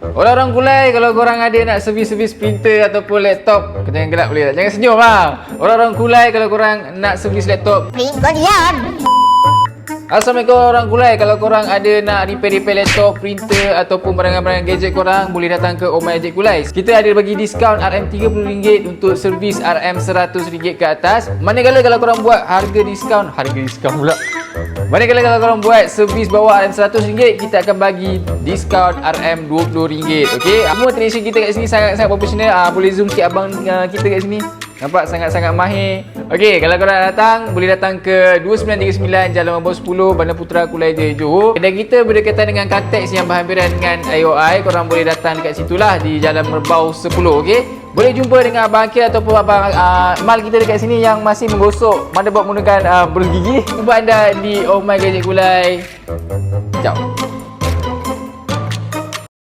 Orang-orang Kulai, kalau korang ada nak servis-servis printer ataupun laptop, jangan gelap boleh tak? Jangan senyum lah. Orang-orang Kulai, kalau korang nak servis laptop. Assalamualaikum orang Kulai. Kalau korang ada nak repair laptop, printer ataupun barang-barang gadget korang, boleh datang ke Oh My Gadget Kulai. Kita ada bagi diskaun RM30 untuk servis RM100 ke atas. Manakala kalau korang buat harga diskaun pula. Manakala kalau korang buat servis bawah RM100, kita akan bagi diskaun RM20. Okey, semua technician kita kat sini sangat-sangat profesional. Boleh zoom sikit abang kita kat sini. Nampak sangat-sangat mahir. Okey, kalau korang nak datang, boleh datang ke 2939 Jalan Mabur 10, Bandar Putra, Kulai Jaya, Johor. Kedai kita berdekatan dengan Caltex yang berhampiran dengan IOI. Korang boleh datang dekat situlah di Jalan Merbau 10, okey. Boleh jumpa dengan Abang Akil ataupun Abang Mal kita dekat sini yang masih menggosok motherboard menggunakan bergigi. Jumpa anda di Oh My Gadget Kulai.